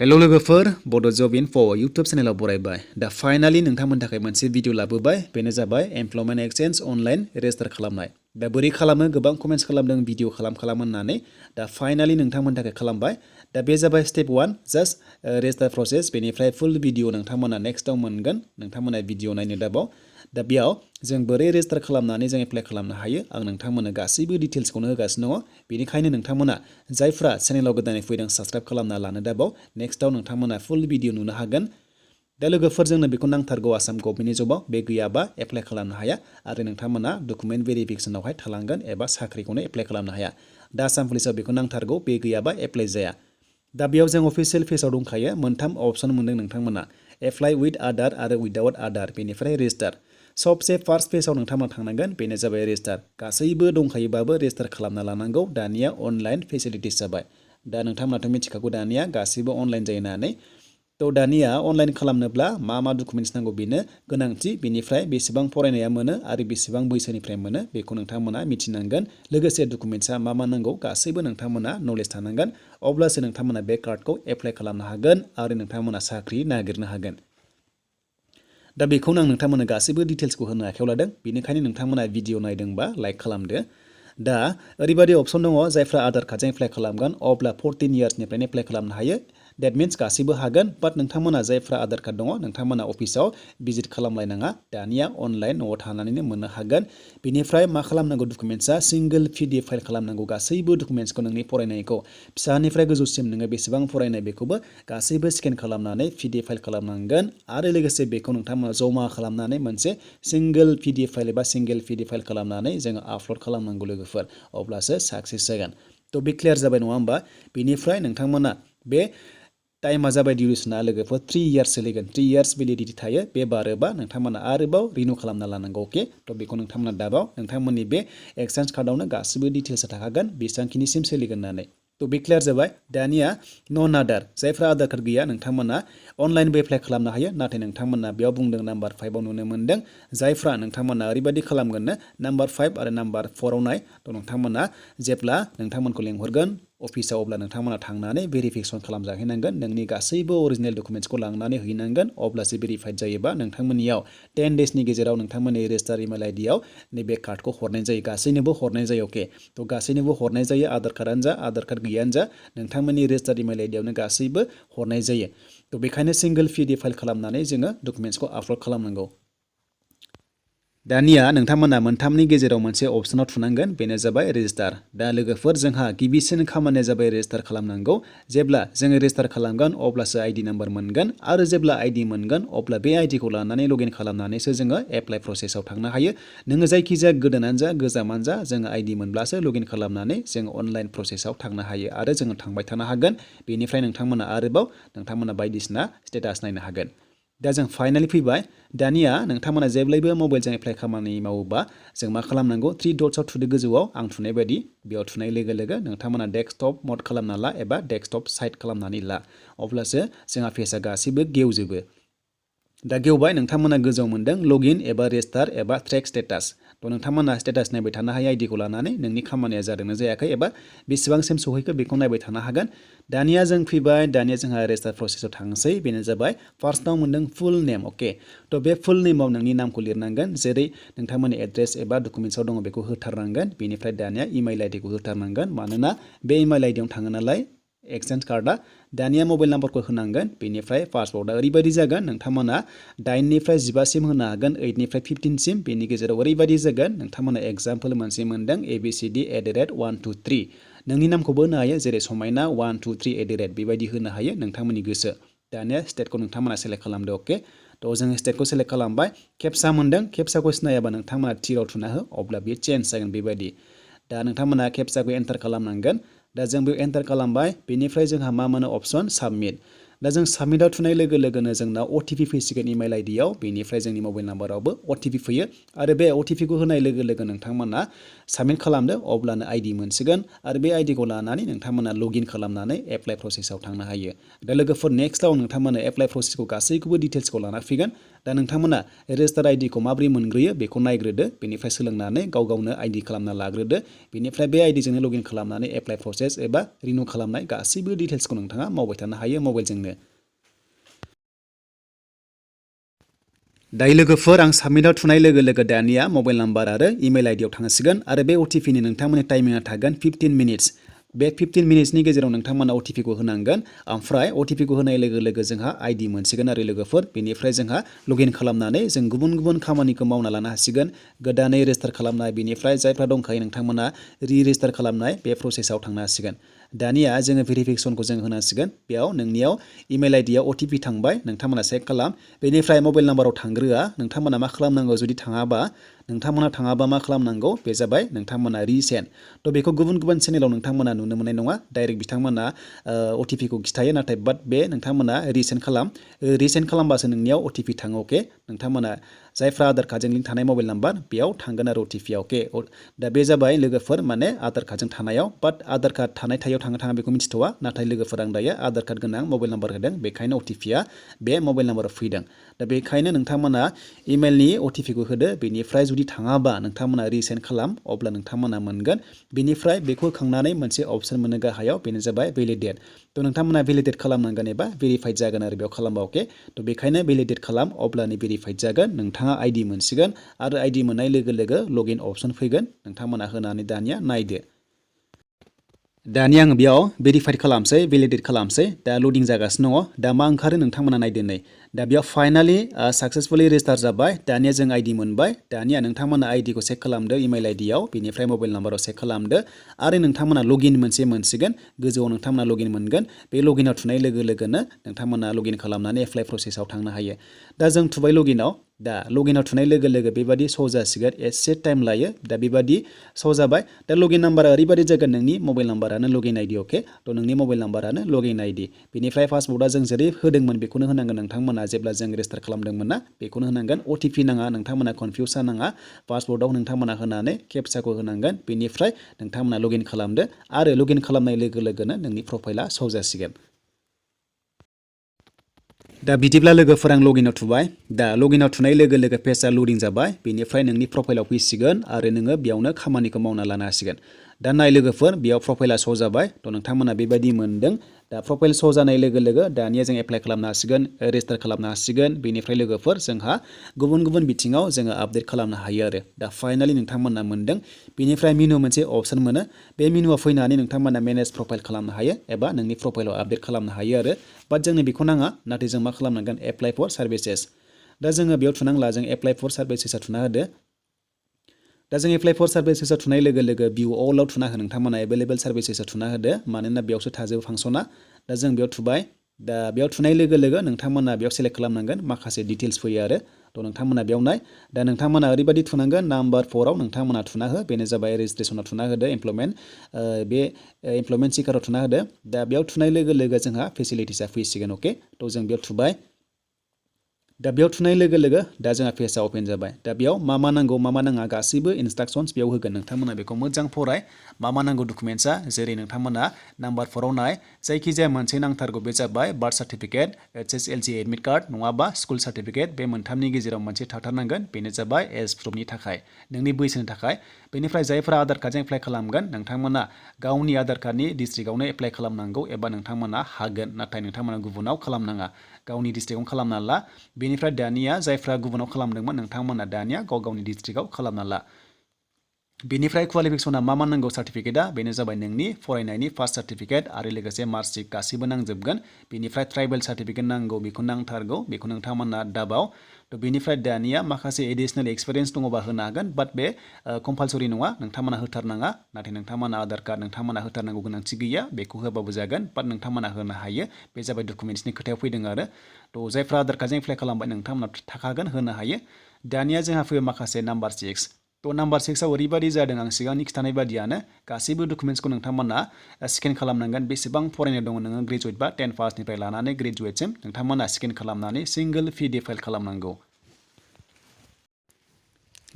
Hello लोगोफोर बड' जब info YouTube चेनेलाव बरायबाय दा फाइनाली नोंथांमोननि थाखाय मोनसे भिडिअ लाबोबाय बेनो जाबाय एमप्लयमेन्ट एक्सचेन्ज अनलाइन रेजिस्टार खालामनाय दा बोरै खालामो गोबां कमेन्ट्स खालामदों भिडिअ खालाम होननानै दा फाइनाली नोंथांमोननि थाखाय खालामबाय दा बे जाबाय स्टेप 1 जस्ट रेजिस्टार प्रसेस बेनिफ्राय फुल भिडिअ नोंथांमोना नेक्स्टआव मोनगोन नोंथांमोना भिडिअ नायनो दाबाव दा बेयाव जों बोरै रेजिस्टार खालामनानै जों एप्लाइ खालामनो हायो आं नोंथांमोननो गासैबो डिटेल्सखौनो होगासिनो दङ बेनिखायनो नोंथांमोना जायफ्रा चेनेलाव गोदानै फैदों साबस्क्राइब खालामना लानो दाबाव नेक्स्टआव नोंथांमोना फुल भिडिअ नुनो हागोन दा लोगोफोर जोंनो बेखौ नांथारगौ आसाम गभर्नमेन्टनि जबाव बे गैयाबा एप्लाइ खालामनो हाया आरो नोंथांमोना डकुमेन्ट भेरिफिकेसनावहाय थालांगोन एबा साख्रिखौनो एप्लाइ खालामनो हाया दा आसाम पुलिसाव बेखौ नांथारगौ बे गैयाबा एप्लाइ जाया दा बेयाव जों अफिसियेल पेजाव दंखायो मोनथाम अपसन मोनदों नोंथांमोना एप्लाइ उइथ आधार आरो उइदाउट आधार बेनिफ्राय रेजिस्टार सबसे फार्स्ट पेजाव नोंथांमोना थांनांगोन बेनो जाबाय रेजिस्टार गासैबो दंखायोबाबो रेजिस्टार खालामना लानांगौ दानिया अनलाइन फेसिलिटिस जाबाय दा नोंथांमोनाथ' मिथिखागौ दानिया गासैबो अनलाइन जायो होननानै थ' दानिया अनलाइन खालामनोब्ला मा डकुमेन्ट्स नांगौ बेनो गोनांथि बेनिफ्राय बेसेबां फरायनाया मोनो आरो बेसेबां बैसोनिफ्राय मोनो बेखौ नोंथांमोना मिथिनांगोन लोगोसे डकुमेन्ट्सा मा नांगौ गासैबो नोंथांमोना नलेज थानांगोन अब्लासो नोंथांमोना बे कार्डखौ एप्लाइ खालामनो हागोन आरो नोंथांमोना साख्रि नागिरनो हागोन दा बेखौनो आं नोंथांमोननो गासैबो डिटेल्सखौ होनो आखायाव लादों बेनिखायनो नोंथांमोना भिडिअ नायदोंबा लाइक खालामदो दा ओरैबायदि अपसन दङ जायफ्रा आधार कार्डजों एप्लाइ खालामगोन अब्ला 14 इयार्सनिफ्रायनो एप्लाइ खालामनो हायो डेट मिन्स गासैबो हागोन बाट नोंथांमोना जायफ्रा आधार कार्ड दङ नोंथांमोना अफिसाव भिजिट खालामलायनाङा दानिया अनलाइन न'आव थानानैनो मोननो हागोन बेनिफ्राय मा खालामनांगौ डकुमेन्ट्सा सिंगल PDF फाइल खालामनांगौ गासैबो डकुमेन्ट्सखौ नोंनि फरायनायखौ फिसानिफ्राय गोजौसिम नोङो बेसेबां फरायनाय बेखौबो गासैबो स्केन खालामनानै PDF फाइल खालामनांगोन आरो लोगोसे बेखौ नोंथांमोना जमा खालामनानै मोनसे सिंगल PDF फाइल एबा सिंगल PDF फाइल खालामनानै जोङो आपल'ड खालामनांगौ लोगोफोर अब्लासो साक्सेस जागोन थ' बे क्लियार जाबाय नङा होमबा बेनिफ्राय नोंथांमोना बे टाइमा जाबाय डिउरेसना लोगोफोर 3 इयार्स सोलिगोन 3 इयार्स भेलिडिटि थायो बे बारोबा नोंथांमोना आरोबाव रिनिउ खालामना लानांगौ अके थ' बेखौ नोंथांमोना दाबाव नोंथांमोननि बे एक्सचेन्ज कार्डआवनो गासैबो डिटेल्सआ थाखागोन बेसेबांखिनिसिम सोलिगोन होननानै थ' बे क्लियार जाबाय दानिया नन आधार जायफ्रा आधार कार्ड गैया नोंथांमोना अनलाइनबो एप्लाइ खालामनो हायो नाथाय नोंथांमोना बेयाव बुंदों नाम्बार 5 आव नुनो मोनदों जायफ्रा नोंथांमोना ओरैबायदि खालामगोननो नाम्बार 5 आरो नाम्बार 4 आव नाय थ' नोंथांमोना जेब्ला नोंथांमोनखौ लेंहरगोन अफिसाव अब्ला नोंथांमोना थांनानै भेरिफिकेसन खालामजाहैनांगोन नोंनि गासैबो अरिजिनेल डकुमेन्ट्सखौ लांनानै हैनांगोन अब्लासो भेरिफाइड जायोबा नोंथांमोननियाव 10 डेजनि गेजेराव नोंथांमोननि रेजिस्टार इमेल आइडियाव नैबे कार्डखौ हरनाय जायो गासैनोबो हरनाय जायो अके थ' गासैनोबो हरनाय जायो आधार कार्डआनो जा आधार कार्ड गैयानो जा नोंथांमोननि रेजिस्टार इमेल आइडियावनो गासैबो हरनाय जायो थ' बेखायनो सिंगल PDF फाइल खालामनानै जोङो डकुमेन्ट्सखौ आपल'ड खालामनांगौ दानिया नोंथांमोना मोनथामनि गेजेराव मोनसे अपसनाव थुनांगोन बेनो जाबाय रेजिस्टार दा लोगोफोर जोंहा गिबिसिन खामानिया जाबाय रेजिस्टार खालामनांगौ जेब्ला जोङो रेजिस्टार खालामगोन अब्लासो आइडि नाम्बार मोनगोन आरो जेब्ला आइडि मोनगोन अब्ला बे आइडिखौ लानानै लगइन खालामनानैसो जोङो एप्लाइ प्रसेसआव थांनो हायो नोङो जायखिजाया गोदानानो जा गोजामानो जा जोङो आइडि मोनब्लासो लगइन खालामनानै जोङो अनलाइन प्रसेसआव थांनो हायो आरो जोङो थांबाय थानो हागोन बेनिफ्राय नोंथांमोना आरोबाव बायदिसिना स्टेटास नायनो हागोन दा जों फाइनालि फैबाय दानिया नोंथांमोना जेब्लायबो मबाइलजों एप्लाइ खामानि मावोबा जों मा खालामनांगौ 3 डट्सआव थुदो गोजौआव आं थुनाय बायदि बेयाव थुनाय लोगो लोगो नोंथांमोना डेस्कटप मड खालामना ला एबा डेस्कटप साइड खालामनानै ला अब्लासो जोंहा पेजआ गासैबो गेवजोबो दा गेवबाय नोंथांमोना गोजौआव मोनदों लगइन एबा रेजिस्टार एबा ट्रेक स्टेटास थ' नोंथांमोना स्टेटास नायबाय थानो हायो आइडिखौ लानानै नोंनि खामानिया जादोंना जायाखै एबा बेसेबांसिम सहैखो बेखौ नायबाय थानो हागोन दानिया जों फैबाय दानिया जोंहा रेजिस्टार प्रसेसआव थांसै बेनो जाबाय फार्स्टआव मोनदों फुल नेम अके थ' बे फुल नेमाव नोंनि नामखौ लिरनांगोन जेरै नोंथांमोननि एड्रेस एबा डकुमेन्ट्सआव दङ बेखौ होथारनांगोन बेनिफ्राय दानिया इमेल आइडिखौ होथारनांगोन मानोना बे इमेल आइडियाव थाङो नालाय एक्सचेन्ज कार्डआ दानिया मबाइल नाम्बारखौ होनांगोन बेनिफ्राय पासवर्डआ ओरैबायदि जागोन नोंथांमोना 9 निफ्राय 15 सिम होनो हागोन 8 निफ्राय 15 सिम बेनि गेजेराव ओरैबायदि जागोन नोंथांमोना एग्जाम्पल मोनसे मोनदों abcd@123 नोंनि नामखौबो होनो हायो जेरै समायना 123 बेबायदि होनो हायो नोंथांमोननि गोसो दानिया स्टेटखौ नोंथांमोना सेलेक्ट खालामदो अके थ' जोङो स्टेटखौ सेलेक्ट खालामबाय खेबसा मोनदों खेबसाखौ सिनायाबा नोंथांमोना थिराव थुना हो अब्ला बेयो चेन्ज जागोन बेबायदि दा नोंथांमोना खेबसाखौ एन्टार खालामनांगोन दा जों बेयाव एन्टार खालामबाय बेनिफ्राय जोंहा मा मोनो अपसन साबमिट दा जों साबमिटआव थुनाय लोगो लोगोनो जोंनाव OTP फैसिगोन इमेल आइडियाव बेनिफ्राय जोंनि मबाइल नाम्बारावबो OTP फैयो आरो बे OTPखौ होनाय लोगो लोगो नोंथांमोना साबमिट खालामदो अब्लानो आइडि मोनसिगोन आरो बे आइडिखौ लानानै नोंथांमोना लगइन खालामनानै एप्लाइ प्रसेसआव थांनो हायो दा लोगोफोर नेक्स्टआव नोंथांमोना एप्लाइ प्रसेसखौ गासैखौबो डिटेल्सखौ लाना फैगोन दा नोंथांमोना रेजिस्टार आइडिखौ माबोरै मोनग्रोयो बेखौ नायग्रोदो बेनिफ्राय सोलोंनानै गाव गावनो आइडि खालामना लाग्रोदो बेनिफ्राय बे आइडिजोंनो लगइन खालामनानै एप्लाइ प्रसेस एबा रिनिउ खालामनाय गासैबो डिटेल्सखौ नोंथाङा मावबाय थानो हायो मबाइलजोंनो। दायो लोगोफोर आं साबमिटआव थुनाय लोगो लोगो दानिया मबाइल नाम्बार आरो इमेल आइडियाव थांसिगोन आरो बे अटिपिनि नोंथांमोननि टाइमिंआ थागोन 15 मिनिट्स। बे 15 मिनिट्सनि गेजेराव नोंथांमोना अटिपिखौ होनांगोन ओमफ्राय अटिपिखौ होनाय लोगो लोगो जोंहा आइडि मोनसिगोन आरो लोगोफोर बेनिफ्राय जोंहा लगइन खालामनानै जों गुबुन गुबुन खामानिखौ मावना लानो हासिगोन गोदानै रेजिस्टार खालामनाय बेनिफ्राय जायफ्रा दंखायो नोंथांमोना रेजिस्टार खालामनाय बे प्रसेसआव थांनो हासिगोन। दानिया जोङो भेरिफिकेसनखौ जों होनांसिगोन बेयाव नोंनियाव इमेल आइडियाव अटिपि थांबाय नोंथांमोना चेक खालाम बेनिफ्राय मबाइल नाम्बाराव थांग्रोआ नोंथांमोना मा खालामनांगौ जुदि थाङाबा मा खालामनांगौ बे जाबाय नोंथांमोना रिसेन्ड थ' बेखौ गुबुन गुबुन चेनेलाव नोंथांमोना नुनो मोननाय नङा डाइरेक्ट बिथांमोना अटिपिखौ खिथायो नाथाय बाट बे नोंथांमोना रिसेन्ड खालामबासो नोंनियाव अटिपि थाङो अके नोंथांमोना जायफ्रा आधार कार्डजों लिंक थानाय मबाइल नाम्बार बेयाव थांगोन आरो अटिपिया अके दा बे जाबाय लोगोफोर माने आधार कार्डजों थानायाव बाट आधार कार्ड थानायाव थाङा बेखौ मिथिथ'वा नाथाय लोगोफोर आं दायो आधार कार्ड गोनां मबाइल नाम्बार होदों बेखायनो अटिपिया बे मबाइल नाम्बाराव फैदों दा बेखायनो नोंथांमोना इमेलनि अटिपिखौ होदो बेनिफ्राय जुदि थाङाबा नोंथांमोना रिसेन्ड खालाम अब्ला नोंथांमोना मोनगोन बेनिफ्राय बेखौ होखांनानै मोनसे अपसन मोनो गाहायाव बेनो जाबाय भेलिडेट थ' नोंथांमोना भेलिडेट खालामनांगोन एबा भेरिफाइड जागोन आरो बेयाव खालामबा अके थ' बेखायनो भेलिडेट खालाम अब्लानो भेरिफाइड जागोन नोंथाङा आइडि मोनसिगोन आरो आइडि मोननाय लोगो लोगो लगइन अपसन फैगोन नोंथांमोना होनानै दानिया नायदो। दानिया आङो बेयाव भेरिफाइड खालामसै भेलिडेट खालामसै दा लडिं जागासिनो दङ दा मा ओंखारो नोंथांमोना नायदो नै दा बेयाव फाइनालि साक्सेसफुलि रेजिस्टार जाबाय दानिया जों आइडि मोनबाय दानिया नोंथांमोना आइडिखौ चेक खालामदो इमेल आइडियाव बेनिफ्राय मबाइल नाम्बाराव चेक खालामदो आरो नोंथांमोना लगइन मोनसे मोनसिगोन गोजौआव नोंथांमोना लगइन मोनगोन बे लगइनाव थुनाय लोगो लोगोनो नोंथांमोना लगइन खालामनानै एप्लाइ प्रसेसआव थांनो हायो दा जों थुबाय लगइनाव दा लगइनाव थुनाय लोगो लोगो बेबादि श' जासिगोन एसे टाइम लायो दा बेबादि श' जाबाय दा लगइन नाम्बारा ओरैबादि जागोन नोंनि मबाइल नाम्बारानो लगइन आइडि अके थ' नोंनि मबाइल नाम्बारानो लगइन आइडि बेनिफ्राय पासवर्डआ जों जेरै होदोंमोन बेखौनो होनांगोन नोंथांमोना जेब्ला जों रेजिस्टार खालामदोंमोन ना बेखौनो होनांगोन अटिपि नाङा नोंथांमोना कनफिउस जानाङा पासवर्डआव नोंथांमोना होनानै केपचाखौ होनांगोन बेनिफ्राय नोंथांमोना लगइन खालामदो आरो लगइन खालामनाय लोगो लोगोनो नोंनि प्रफाइला श' जासिगोन। दा बिदिब्ला लोगोफोर आं लगइनाव थुबाय दा लगइनाव थुनाय लोगो लोगो पेजआ लडिं जाबाय बेनिफ्राय नोंनि प्रफाइलाव फैसिगोन आरो नोङो बेयावनो खामानिखौ मावना लानो हासिगोन दा नाय लोगोफोर बेयाव प्रफाइला श' जाबाय थ' नोंथांमोना बेबायदि मोनदों दा प्रफाइल श' जानाय लोगो लोगो दानिया जों एप्लाइ खालामनो हासिगोन रेजिस्टार खालामनो हासिगोन बेनिफ्राय लोगोफोर जोंहा गुबुन गुबुन बिथिङाव जोङो आपडेट खालामनो हायो आरो दा फाइनालि नोंथांमोना मोनदों बेनिफ्राय मेनु मोनसे अपसन मोनो बे मेनुआव फैनानै नोंथांमोना मेनेज प्रफाइल खालामनो हायो एबा नोंनि प्रफाइलाव आपडेट खालामनो हायो आरो बाट जोंनो बेखौ नाङा नाथाय जों मा खालामनांगोन एप्लाइ फर सार्भिसेस दा जोङो बेयाव थुनांला जों एप्लाइ फर सार्भिसेसआव थुना होदो दा जों एप्लाइ फर सार्भिसेसआव थुनाय लोगो लोगो भिउ अलाव थुना हो नोंथांमोना एभेलेबेल सार्भिसेसआव थुना होदो मानोना बेयावसो थाजोबो फांसना दा जों बेयाव थुबाय दा बेयाव थुनाय लोगो लोगो नोंथांमोना बेयाव सेलेक्ट खालामनांगोन माखासे डिटेल्स फैयो आरो थ' नोंथांमोना बेयाव नाय दा नोंथांमोना ओरैबायदि थुनांगोन नाम्बार 4आव नोंथांमोना थुना हो बेनो जाबाय रेजिस्ट्रेसनाव थुना होदो बे एमप्लयमेन्ट सिकाराव थुना होदो दा बेयाव थुनाय लोगो लोगो जोंहा फेसिलिटिसा फैसिगोन अके थ' जों बेयाव थुबाय दा बेयाव थुनाय लोगो लोगो दा जोंहा पेजआ अपेन जाबाय दा बेयाव मा नांगौ मा नाङा गासैबो इनस्ट्राक्सन्स बेयाव होगोन नोंथांमोना बेखौ मोजां फराय मा नांगौ डकुमेन्ट्सआ जेरै नोंथांमोना नाम्बार 4आव नाय जायखिजाया मोनसे नांथारगौ बे जाबाय birth certificate HSLC admit card नङाबा स्कुल सार्टिफिकेट बे मोनथामनि गेजेराव मोनसे थाथारनांगोन बेनो जाबाय एज प्रुफनि थाखाय नोंनि बैसोनि थाखाय बेनिफ्राय जायफोरा आधार कार्डजों एप्लाइ खालामगोन नोंथांमोना गावनि आधार कार्डनि डिस्ट्रिक्टआवनो एप्लाइ खालामनांगौ एबा नोंथांमोना हागोन नाथाय नोंथांमोना गुबुनाव खालामनाङा गावनि डिस्ट्रिक्टआवनो खालामना ला बेनिफ्राय दानिया जायफ्रा गुबुनाव खालामदोंमोन नोंथांमोना दानिया गावनि डिस्ट्रिक्टआव खालामना ला बेनिफ्राय क्वालिफिकेसना मा नांगौ सार्टिफिकेटआ बेनो जाबाय नोंनि फरायनायनि फार्स्ट सार्टिफिकेट आरो लोगोसे मार्कशिट गासैबो नांजोबगोन बेनिफ्राय ट्राइबेल सार्टिफिकेट नांगौ बेखौ नांथारगौ बेखौ नोंथांमोना दाबाव थ' बेनिफ्राय दानिया माखासे एडिसनेल एक्सपिरियेन्स दङबा होनो हागोन बाट बे कम्पालसरि नङा नोंथांमोना होथारनाङा नाथाय नोंथांमोना आधार कार्ड नोंथांमोना होथारनांगौ गोनांथि गैया बेखौ होबाबो जागोन बाट नोंथांमोना होनो हायो बे जाबाय डकुमेन्ट्सनि खोथायाव फैदों आरो थ' जायफ्रा आधार कार्डजों एप्लाइ खालामबाय नोंथांमोना थाखागोन होनो हायो दानिया जोंहा फैयो माखासे नाम्बार 6 थ' नाम्बार 6आव ओरैबायदि जादों आं सिगांनि खिथानाय बादियानो गासैबो डकुमेन्ट्सखौ नोंथांमोना स्केन खालामनांगोन बेसेबां फरायनाय दङ नोङो ग्रेजुवेट बा 10 पासनिफ्राय लानानै ग्रेजुवेटसिम नोंथांमोना स्केन खालामनानै सिंगोल PDF फाइल खालामनांगौ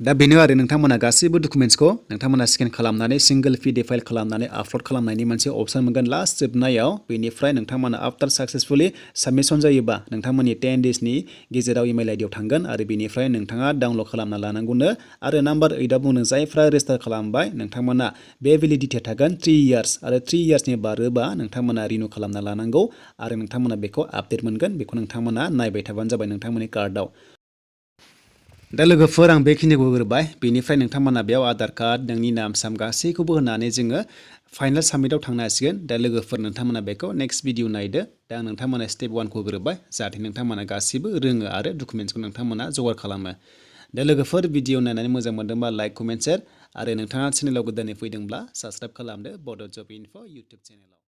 दा बेनो आरो नोंथांमोना गासैबो डकुमेन्ट्सखौ नोंथांमोना स्केन खालामनानै सिंगल PDF फाइल खालामनानै आपल'ड खालामनायनि मोनसे अपसन मोनगोन लास्ट जोबनायाव बेनिफ्राय नोंथांमोना आफ्टार साक्सेसफुलि साबमिसन जायोबा नोंथांमोननि 10 डेजनि गेजेराव इमेल आइडियाव थांगोन आरो बेनिफ्राय नोंथाङा डाउनल'ड खालामना लानांगौनो आरो नाम्बार 8आव बुंदों जायफ्रा रेजिस्टार खालामबाय नोंथांमोना बे भेलिडिटिया थागोन 3 इयार्स आरो 3 इयार्सनि बारोबा नोंथांमोना रिनिउ खालामना लानांगौ आरो नोंथांमोना बेखौ आपडेट मोनगोन बेखौ नोंथांमोना नायबाय थाबानो जाबाय नोंथांमोननि कार्डआव दा लोगोफोर आं बेखिनिखौ होग्रोबाय बेनिफ्राय नोंथांमोना बेयाव आधार कार्ड नोंनि नाम साम गासैखौबो होनानै जोङो फाइनाल साबमिटआव थांनो हासिगोन दा लोगोफोर नोंथांमोना बेखौ नेक्स्ट भिडिअ नायदो दा आं नोंथांमोना स्टेप 1खौ होग्रोबाय जाहाथे नोंथांमोना गासैबो रोङो आरो डकुमेन्ट्सखौ नोंथांमोना जगार खालामो दा लोगोफोर भिडिअ नायनानै मोजां मोनदोंबा लाइक कमेन्ट शेयार आरो नोंथाङा चेनेलाव गोदानै फैदोंब्ला साबस्क्राइब खालामदो बड' जब इनफो इउटुब चेनेलाव